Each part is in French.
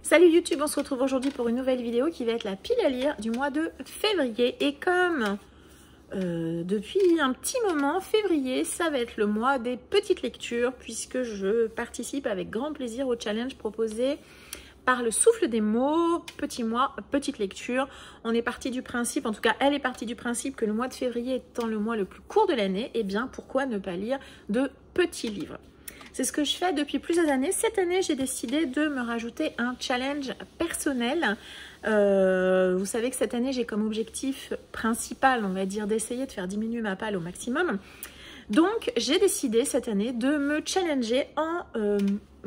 Salut YouTube, on se retrouve aujourd'hui pour une nouvelle vidéo qui va être la pile à lire du mois de février. Et comme depuis un petit moment, février, ça va être le mois des petites lectures puisque je participe avec grand plaisir au challenge proposé par le souffle des mots, petit mois, petite lecture. On est parti du principe, en tout cas elle est partie du principe que le mois de février étant le mois le plus court de l'année, eh bien pourquoi ne pas lire de petits livres? C'est ce que je fais depuis plusieurs années. Cette année, j'ai décidé de me rajouter un challenge personnel. Vous savez que cette année, j'ai comme objectif principal, on va dire, d'essayer de faire diminuer ma palle au maximum. Donc, j'ai décidé cette année de me challenger en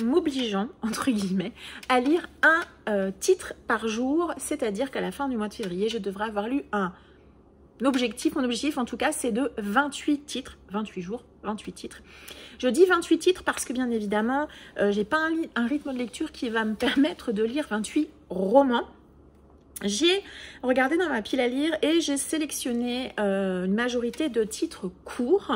m'obligeant, entre guillemets, à lire un titre par jour. C'est-à-dire qu'à la fin du mois de février, je devrais avoir lu un objectif. Mon objectif, en tout cas, c'est de 28 titres, 28 jours, 28 titres. Je dis 28 titres parce que, bien évidemment, j'ai pas un rythme de lecture qui va me permettre de lire 28 romans. J'ai regardé dans ma pile à lire et j'ai sélectionné une majorité de titres courts,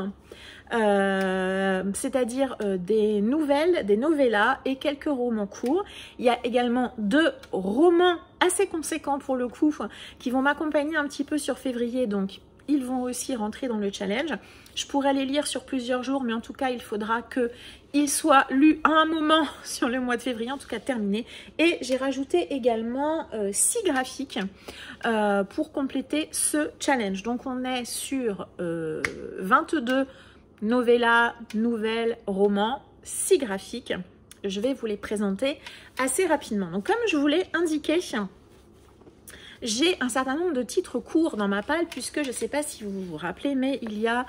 c'est-à-dire des nouvelles, des novellas et quelques romans courts. Il y a également 2 romans assez conséquents pour le coup qui vont m'accompagner un petit peu sur février, donc ils vont aussi rentrer dans le challenge. Je pourrais les lire sur plusieurs jours, mais en tout cas, il faudra qu'ils soient lus à un moment sur le mois de février, en tout cas terminé. Et j'ai rajouté également 6 graphiques pour compléter ce challenge. Donc, on est sur 22 novellas, nouvelles, romans, 6 graphiques. Je vais vous les présenter assez rapidement. Donc, comme je vous l'ai indiqué, j'ai un certain nombre de titres courts dans ma palle, puisque je ne sais pas si vous vous rappelez, mais il y a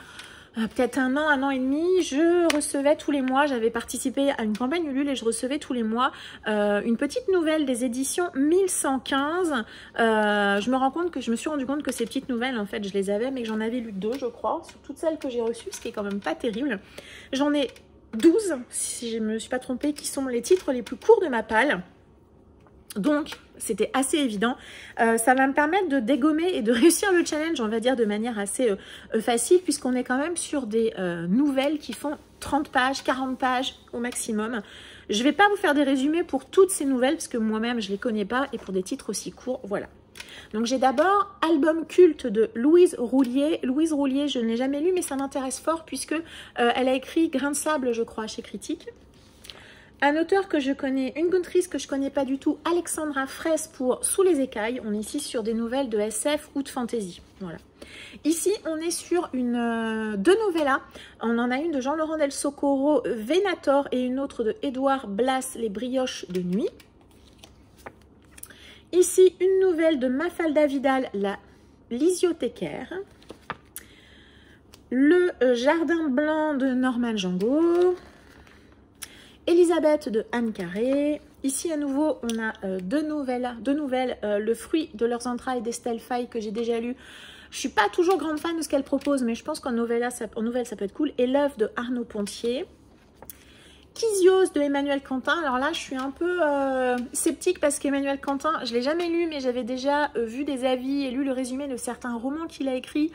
peut-être un an et demi, je recevais tous les mois, j'avais participé à une campagne Ulule et je recevais tous les mois une petite nouvelle des éditions 1115. Je me suis rendu compte que ces petites nouvelles, en fait, je les avais, mais que j'en avais lu 2, je crois, sur toutes celles que j'ai reçues, ce qui est quand même pas terrible. J'en ai 12, si je ne me suis pas trompée, qui sont les titres les plus courts de ma palle. Donc, c'était assez évident. Ça va me permettre de dégommer et de réussir le challenge, on va dire, de manière assez facile, puisqu'on est quand même sur des nouvelles qui font 30 pages, 40 pages au maximum. Je ne vais pas vous faire des résumés pour toutes ces nouvelles, parce que moi-même, je ne les connais pas, et pour des titres aussi courts, voilà. Donc, j'ai d'abord Album culte de Louise Roulier. Louise Roulier, je ne l'ai jamais lu, mais ça m'intéresse fort, puisque elle a écrit Grain de sable, je crois, chez Critique. Un auteur que je connais, une autrice que je connais pas du tout, Alexandra Fraisse pour Sous les écailles. On est ici sur des nouvelles de SF ou de fantasy. Voilà. Ici, on est sur deux novellas. On en a une de Jean-Laurent Del Socorro, Venator, et une autre de Édouard Blas, Les brioches de nuit. Ici, une nouvelle de Mafalda Vidal, La lisiothécaire. Le Jardin blanc de Norman Django. Elisabeth de Anne Carré. Ici à nouveau on a deux nouvelles, Le fruit de leurs entrailles d'Estelle Faye que j'ai déjà lu. Je suis pas toujours grande fan de ce qu'elle propose, mais je pense qu'en nouvelle ça peut être cool. Et L'œuvre de Arnaud Pontier. Kysios de Emmanuel Quentin. Alors là je suis un peu sceptique parce qu'Emmanuel Quentin, je l'ai jamais lu, mais j'avais déjà vu des avis et lu le résumé de certains romans qu'il a écrits.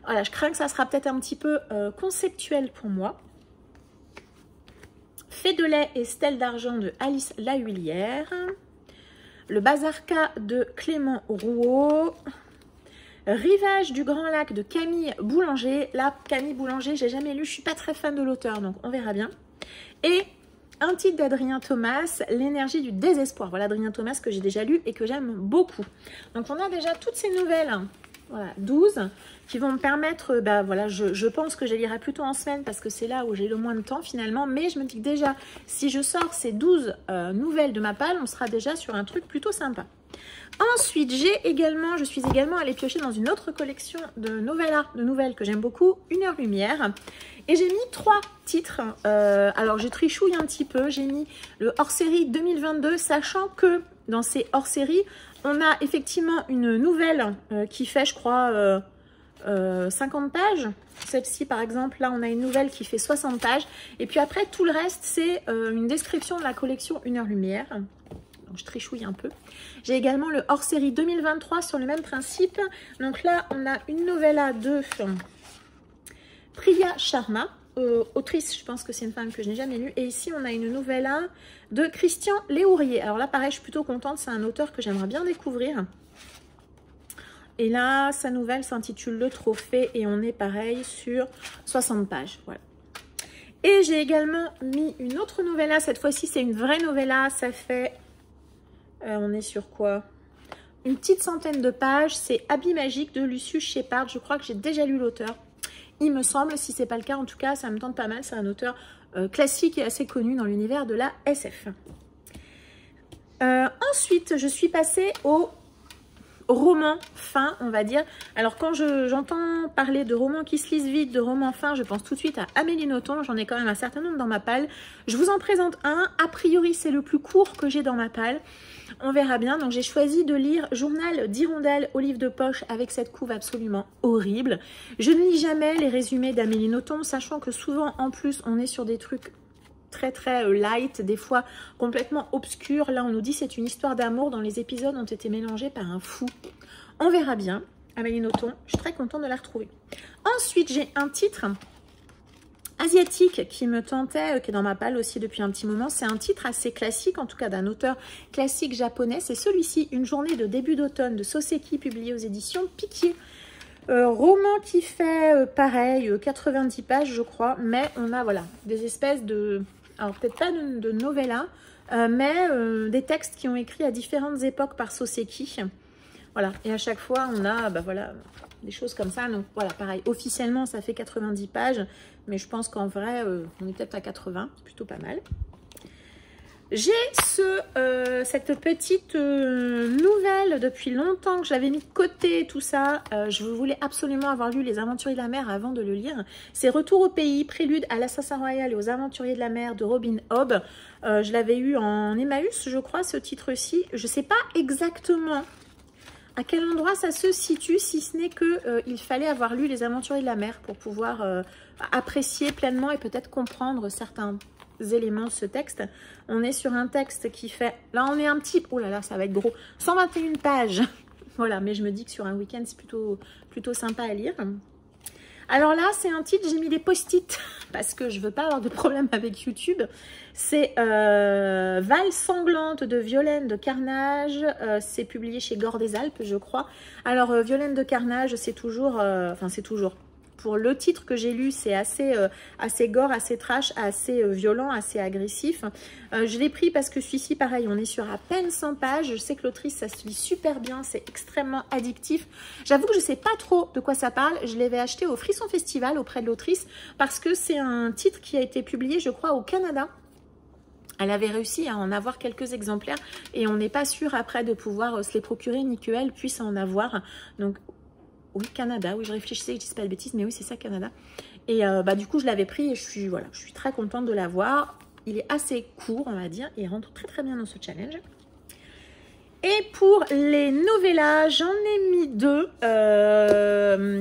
Voilà, je crains que ça sera peut-être un petit peu conceptuel pour moi. Fée de lait et stèle d'argent de Alice Lahuillière. Le Bazarka de Clément Rouault. Rivage du Grand Lac de Camille Boulanger. Là, Camille Boulanger, j'ai jamais lu, je suis pas très fan de l'auteur, donc on verra bien. Et un titre d'Adrien Thomas, L'énergie du désespoir. Voilà, Adrien Thomas que j'ai déjà lu et que j'aime beaucoup. Donc on a déjà toutes ces nouvelles, voilà, 12, qui vont me permettre, voilà, je pense que je les lirai plutôt en semaine parce que c'est là où j'ai le moins de temps finalement, mais je me dis que déjà, si je sors ces 12 nouvelles de ma palle, on sera déjà sur un truc plutôt sympa. Ensuite, je suis également allée piocher dans une autre collection de nouvelles que j'aime beaucoup, Une heure lumière, et j'ai mis 3 titres. Alors, je trichouille un petit peu, j'ai mis le hors-série 2022, sachant que dans ces hors-séries, on a effectivement une nouvelle qui fait, je crois, 50 pages. Celle-ci, par exemple, là, on a une nouvelle qui fait 60 pages. Et puis après, tout le reste, c'est une description de la collection Une heure lumière. Donc, je trichouille un peu. J'ai également le hors-série 2023 sur le même principe. Donc là, on a une novella de Priya Sharma. autrice, je pense que c'est une femme que je n'ai jamais lue. Et ici, on a une novella de Christian Léourier. Alors là, pareil, je suis plutôt contente. C'est un auteur que j'aimerais bien découvrir. Et là, sa nouvelle s'intitule Le Trophée. Et on est pareil sur 60 pages. Voilà. Et j'ai également mis une autre novella. Cette fois-ci, c'est une vraie novella. Ça fait... on est sur quoi? Une petite centaine de pages. C'est Habits magiques de Lucius Shepard. Je crois que j'ai déjà lu l'auteur. Il me semble, si ce n'est pas le cas, en tout cas, ça me tente pas mal. C'est un auteur classique et assez connu dans l'univers de la SF. Ensuite, je suis passée au roman fin, on va dire. Alors, quand j'entends parler de romans qui se lisent vite, de romans fins, je pense tout de suite à Amélie Nothomb. J'en ai quand même un certain nombre dans ma palle. Je vous en présente un. A priori, c'est le plus court que j'ai dans ma palle. On verra bien. Donc, j'ai choisi de lire Journal d'Hirondelle au livre de poche avec cette couve absolument horrible. Je ne lis jamais les résumés d'Amélie Nothomb, sachant que souvent, en plus, on est sur des trucs très light, des fois complètement obscurs. Là, on nous dit c'est une histoire d'amour dont les épisodes ont été mélangés par un fou. On verra bien. Amélie Nothomb, je suis très contente de la retrouver. Ensuite, j'ai un titre asiatique qui me tentait, qui est dans ma palle aussi depuis un petit moment. C'est un titre assez classique, en tout cas d'un auteur classique japonais. C'est celui-ci, Une journée de début d'automne de Soseki, publié aux éditions Piquier. Roman qui fait pareil, 90 pages je crois, mais on a voilà des espèces de... Alors peut-être pas de novella, mais des textes qui ont écrit à différentes époques par Soseki. Voilà, et à chaque fois on a voilà, des choses comme ça. Donc voilà, pareil, officiellement ça fait 90 pages, mais je pense qu'en vrai on est peut-être à 80, c'est plutôt pas mal. J'ai cette petite nouvelle depuis longtemps que j'avais mis de côté, tout ça. Je voulais absolument avoir lu Les Aventuriers de la Mer avant de le lire. C'est Retour au pays, prélude à l'Assassin Royal et aux Aventuriers de la Mer de Robin Hobb. Je l'avais eu en Emmaüs, je crois, ce titre-ci. Je ne sais pas exactement à quel endroit ça se situe, si ce n'est qu'il fallait avoir lu Les Aventuriers de la Mer pour pouvoir apprécier pleinement et peut-être comprendre certains éléments de ce texte. On est sur un texte qui fait, là on est un petit, oh là là ça va être gros, 121 pages. Voilà, mais je me dis que sur un week-end c'est plutôt sympa à lire. Alors là c'est un titre, j'ai mis des post-it parce que je veux pas avoir de problème avec YouTube. C'est Val sanglante de Violaine de Carnage. C'est publié chez Gore des Alpes je crois. Alors Violaine de Carnage c'est toujours, pour le titre que j'ai lu, c'est assez gore, assez trash, assez violent, assez agressif. Je l'ai pris parce que celui-ci, pareil, on est sur à peine 100 pages. Je sais que l'autrice, ça se lit super bien, c'est extrêmement addictif. J'avoue que je ne sais pas trop de quoi ça parle. Je l'avais acheté au Frisson Festival auprès de l'autrice parce que c'est un titre qui a été publié, je crois, au Canada. Elle avait réussi à en avoir quelques exemplaires et on n'est pas sûr après de pouvoir se les procurer ni qu'elle puisse en avoir. Donc, oui, Canada, oui, je réfléchissais, je ne dis pas de bêtises, mais oui, c'est ça, Canada. Et du coup, je l'avais pris et je suis très contente de l'avoir. Il est assez court, on va dire, et il rentre très bien dans ce challenge. Et pour les novellas, j'en ai mis deux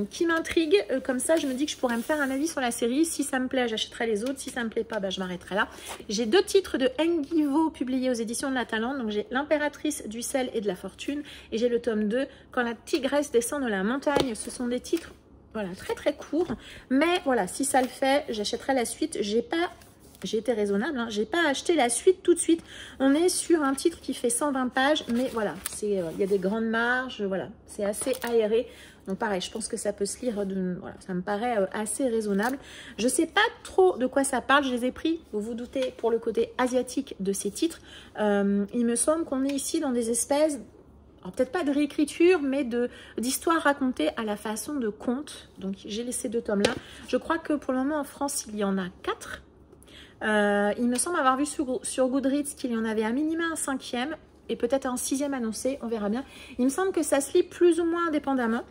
qui m'intriguent. Comme ça, je me dis que je pourrais me faire un avis sur la série. Si ça me plaît, j'achèterai les autres. Si ça me plaît pas, je m'arrêterai là. J'ai deux titres de Nguivo publiés aux éditions de la Talente. Donc j'ai L'impératrice du sel et de la fortune. Et j'ai le tome 2, Quand la tigresse descend de la montagne. Ce sont des titres voilà, très courts. Mais voilà, si ça le fait, j'achèterai la suite. J'ai été raisonnable, hein. J'ai pas acheté la suite tout de suite. On est sur un titre qui fait 120 pages, mais voilà, il y a des grandes marges, voilà, c'est assez aéré. Donc pareil, je pense que ça peut se lire, voilà, ça me paraît assez raisonnable. Je sais pas trop de quoi ça parle, je les ai pris, vous vous doutez, pour le côté asiatique de ces titres. Il me semble qu'on est ici dans des espèces... peut-être pas de réécriture, mais d'histoires racontées à la façon de contes. Donc j'ai laissé deux tomes là. Je crois que pour le moment en France, il y en a 4. Il me semble avoir vu sur Goodreads qu'il y en avait à minima un 5e et peut-être un 6e annoncé, on verra bien. Il me semble que ça se lit plus ou moins indépendamment,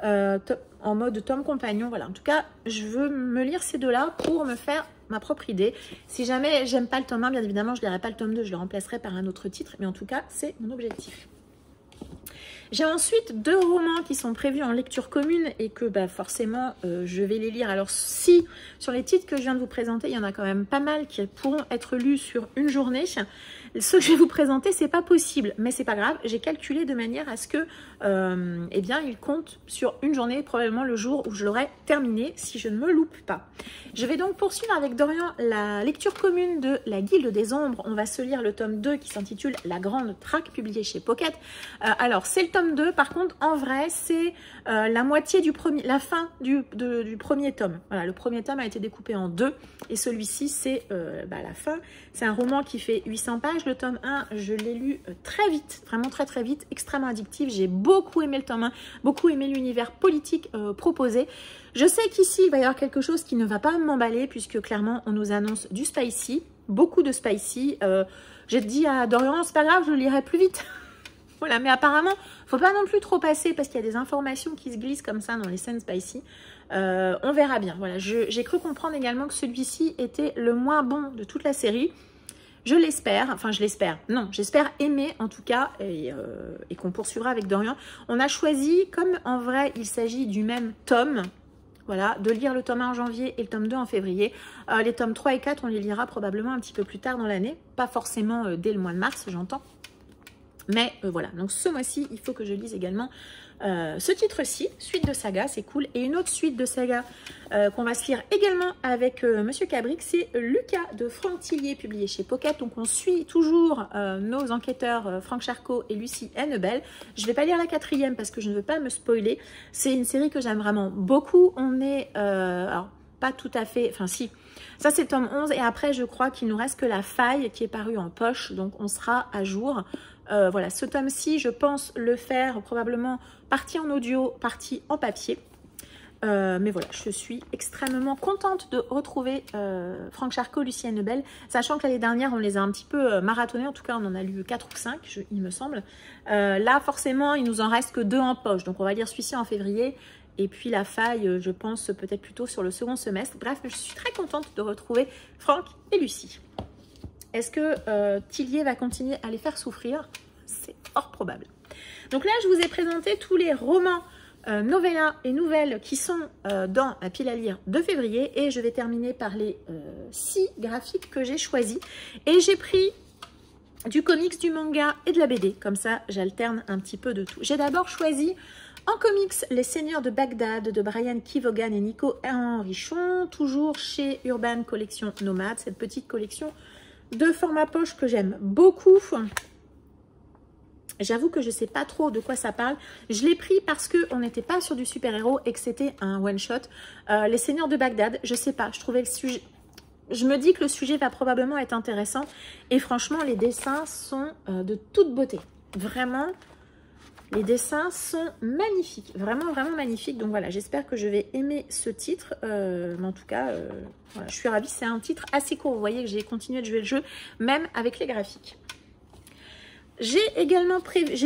en mode tome compagnon. Voilà. En tout cas, je veux me lire ces deux-là pour me faire ma propre idée. Si jamais j'aime pas le tome 1, bien évidemment, je ne lirai pas le tome 2, je le remplacerai par un autre titre. Mais en tout cas, c'est mon objectif. J'ai ensuite 2 romans qui sont prévus en lecture commune et que forcément je vais les lire. Alors si sur les titres que je viens de vous présenter, il y en a quand même pas mal qui pourront être lus sur une journée. Ce que je vais vous présenter, c'est pas possible, mais c'est pas grave. J'ai calculé de manière à ce que, eh bien, il compte sur une journée, probablement le jour où je l'aurai terminé, si je ne me loupe pas. Je vais donc poursuivre avec Dorian la lecture commune de La Guilde des Ombres. On va se lire le tome 2 qui s'intitule La Grande Traque, publié chez Pocket. Alors, c'est le tome 2. Par contre, en vrai, c'est la moitié du premier, la fin du premier tome. Voilà, le premier tome a été découpé en 2 et celui-ci, c'est la fin. C'est un roman qui fait 800 pages. Le tome 1, je l'ai lu très vite, vraiment très très vite, extrêmement addictif. J'ai beaucoup aimé le tome 1, beaucoup aimé l'univers politique proposé. Je sais qu'ici, il va y avoir quelque chose qui ne va pas m'emballer puisque clairement, on nous annonce du spicy, beaucoup de spicy. J'ai dit à Dorian, c'est pas grave, je le lirai plus vite. Voilà, mais apparemment, faut pas non plus trop passer parce qu'il y a des informations qui se glissent comme ça dans les scènes spicy. On verra bien. Voilà, j'ai cru comprendre également que celui-ci était le moins bon de toute la série. Je l'espère, enfin je l'espère, non, j'espère aimer en tout cas et qu'on poursuivra avec Dorian. On a choisi, comme en vrai il s'agit du même tome, voilà, de lire le tome 1 en janvier et le tome 2 en février. Les tomes 3 et 4, on les lira probablement un petit peu plus tard dans l'année, pas forcément dès le mois de mars, j'entends. Mais voilà, donc ce mois-ci, il faut que je lise également ce titre-ci, suite de saga, c'est cool. Et une autre suite de saga qu'on va se lire également avec Monsieur Cabric, c'est Lucas de Franck Tillier, publié chez Pocket. Donc on suit toujours nos enquêteurs Franck Charcot et Lucie Hennebel. Je ne vais pas lire la 4e parce que je ne veux pas me spoiler. C'est une série que j'aime vraiment beaucoup. On est, alors pas tout à fait, enfin si, ça c'est le tome 11 et après je crois qu'il nous reste que La Faille qui est parue en poche, donc on sera à jour. Voilà, ce tome-ci, je pense le faire probablement partie en audio, partie en papier. Mais voilà, je suis extrêmement contente de retrouver Franck Charcot, Lucie Hennebel, sachant que l'année dernière, on les a un petit peu marathonnés. En tout cas, on en a lu 4 ou 5, il me semble. Là, forcément, il nous en reste que 2 en poche. Donc, on va lire celui-ci en février. Et puis, La Faille, je pense peut-être plutôt sur le second semestre. Bref, je suis très contente de retrouver Franck et Lucie. Est-ce que Tillier va continuer à les faire souffrir? C'est fort probable. Donc là, je vous ai présenté tous les romans, novellas et nouvelles qui sont dans la pile à lire de février. Et je vais terminer par les 6 graphiques que j'ai choisis. Et j'ai pris du comics, du manga et de la BD. Comme ça, j'alterne un petit peu de tout. J'ai d'abord choisi en comics Les Seigneurs de Bagdad de Brian Keevaughan et Nico Henrichon. Toujours chez Urban Collection Nomade, cette petite collection de format poche que j'aime beaucoup. J'avoue que je ne sais pas trop de quoi ça parle. Je l'ai pris parce qu'on n'était pas sur du super-héros et que c'était un one-shot. Les Seigneurs de Bagdad, je ne sais pas. Je trouvais le sujet... Je me dis que le sujet va probablement être intéressant. Et franchement, les dessins sont de toute beauté. Vraiment, les dessins sont magnifiques. Vraiment, vraiment magnifiques. Donc voilà, j'espère que je vais aimer ce titre. Mais en tout cas, voilà, je suis ravie. C'est un titre assez court. Vous voyez que j'ai continué de jouer le jeu, même avec les graphiques. J'ai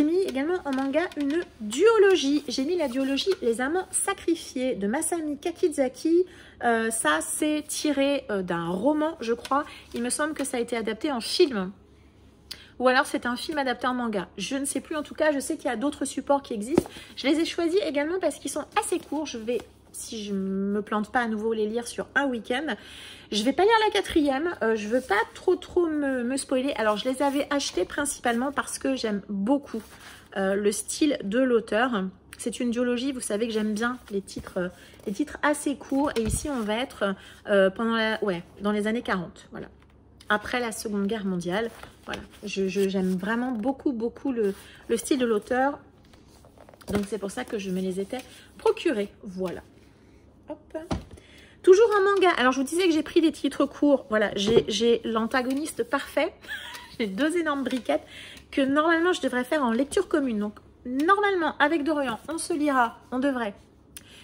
mis également en manga une duologie. J'ai mis la duologie Les Amants Sacrifiés de Masami Kakizaki. Ça, c'est tiré d'un roman, je crois. Il me semble que ça a été adapté en film. Ou alors c'est un film adapté en manga. Je ne sais plus, en tout cas, je sais qu'il y a d'autres supports qui existent. Je les ai choisis également parce qu'ils sont assez courts. Je vais, si je ne me plante pas à nouveau, les lire sur un week-end. Je ne vais pas lire la 4e. Je ne veux pas trop me spoiler. Alors, je les avais achetés principalement parce que j'aime beaucoup le style de l'auteur. C'est une duologie. Vous savez que j'aime bien les titres assez courts. Et ici, on va être dans les années 40. Voilà. Après la Seconde Guerre mondiale. Voilà. J'aime vraiment beaucoup le style de l'auteur. Donc, c'est pour ça que je me les étais procurés. Voilà. Hop. Toujours un manga. Alors, je vous disais que j'ai pris des titres courts. Voilà, j'ai l'antagoniste parfait. J'ai 2 énormes briquettes que normalement, je devrais faire en lecture commune. Donc, normalement, avec Dorian, on se lira, on devrait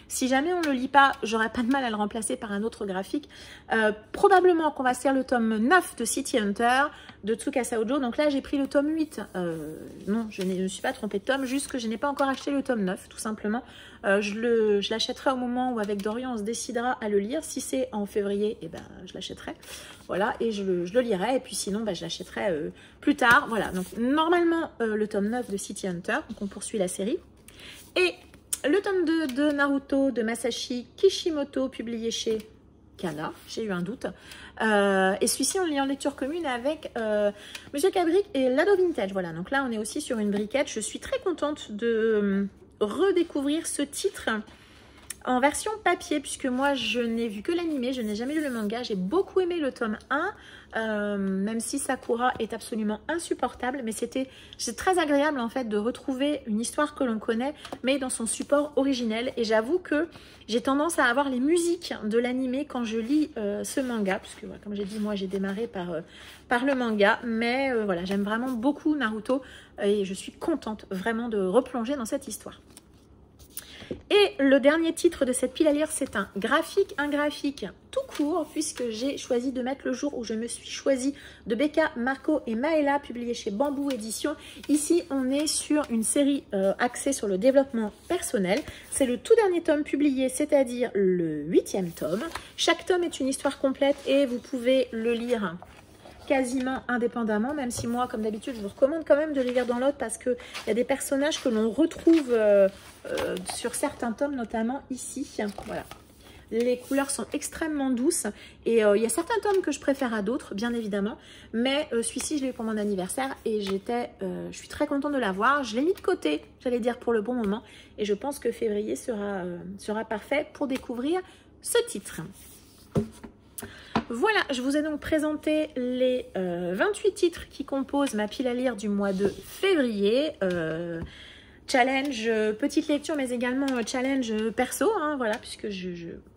Si jamais on ne le lit pas, j'aurais pas de mal à le remplacer par un autre graphique. Probablement qu'on va se faire le tome 9 de City Hunter de Tsukasa Ojo. Donc là, j'ai pris le tome 8. Non, je ne me suis pas trompée de tome, juste que je n'ai pas encore acheté le tome 9, tout simplement. Je l'achèterai au moment où, avec Dorian, on se décidera à le lire. Si c'est en février, eh ben, je l'achèterai. Voilà, et je le lirai. Et puis sinon, je l'achèterai plus tard. Voilà, donc normalement, le tome 9 de City Hunter. Donc on poursuit la série. Et le tome 2 de Naruto de Masashi Kishimoto, publié chez Kana, j'ai eu un doute. Et celui-ci, on le lit en lecture commune avec Monsieur Cabric et Lado Vintage. Voilà, donc là, on est aussi sur une briquette. Je suis très contente de redécouvrir ce titre en version papier, puisque moi, je n'ai vu que l'animé, je n'ai jamais lu le manga. J'ai beaucoup aimé le tome 1, même si Sakura est absolument insupportable, mais c'est très agréable en fait de retrouver une histoire que l'on connaît, mais dans son support originel. Et j'avoue que j'ai tendance à avoir les musiques de l'animé quand je lis ce manga, puisque voilà, comme j'ai dit, moi j'ai démarré par le manga, mais voilà, j'aime vraiment beaucoup Naruto et je suis contente vraiment de replonger dans cette histoire. Et le dernier titre de cette pile à lire, c'est un graphique tout court, puisque j'ai choisi de mettre le jour où je me suis choisi de Becca, Marco et Maëla, publié chez Bamboo Édition. Ici, on est sur une série axée sur le développement personnel. C'est le tout dernier tome publié, c'est-à-dire le 8e tome. Chaque tome est une histoire complète et vous pouvez le lire quasiment indépendamment, même si moi, comme d'habitude, je vous recommande quand même de les lire dans l'autre parce qu'il y a des personnages que l'on retrouve sur certains tomes, notamment ici. Voilà. Les couleurs sont extrêmement douces et il y a certains tomes que je préfère à d'autres, bien évidemment, mais celui-ci, je l'ai eu pour mon anniversaire et je suis très contente de l'avoir. Je l'ai mis de côté, j'allais dire, pour le bon moment et je pense que février sera parfait pour découvrir ce titre. Voilà, je vous ai donc présenté les 28 titres qui composent ma pile à lire du mois de février. Challenge, petite lecture, mais également challenge perso, hein, voilà, puisque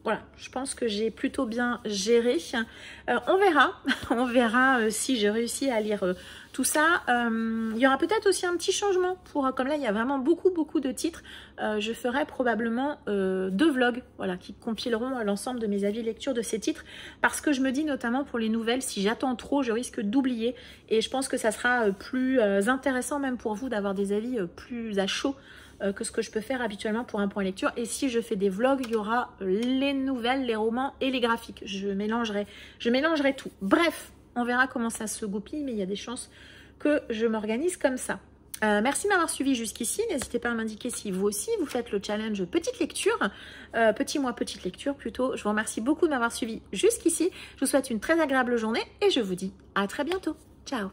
voilà, je pense que j'ai plutôt bien géré. On verra si je réussis à lire tout ça. Il y aura peut-être aussi un petit changement, comme là il y a vraiment beaucoup de titres, je ferai probablement 2 vlogs, voilà, qui compileront l'ensemble de mes avis de lecture de ces titres, parce que je me dis notamment pour les nouvelles, si j'attends trop, je risque d'oublier, et je pense que ça sera plus intéressant même pour vous d'avoir des avis plus à chaud que ce que je peux faire habituellement pour un point lecture. Et si je fais des vlogs, il y aura les nouvelles, les romans et les graphiques. Je mélangerai tout. Bref, on verra comment ça se goupille, mais il y a des chances que je m'organise comme ça. Merci de m'avoir suivi jusqu'ici. N'hésitez pas à m'indiquer si vous aussi vous faites le challenge petite lecture, petit mois petite lecture plutôt. Je vous remercie beaucoup de m'avoir suivi jusqu'ici. Je vous souhaite une très agréable journée et je vous dis à très bientôt. Ciao.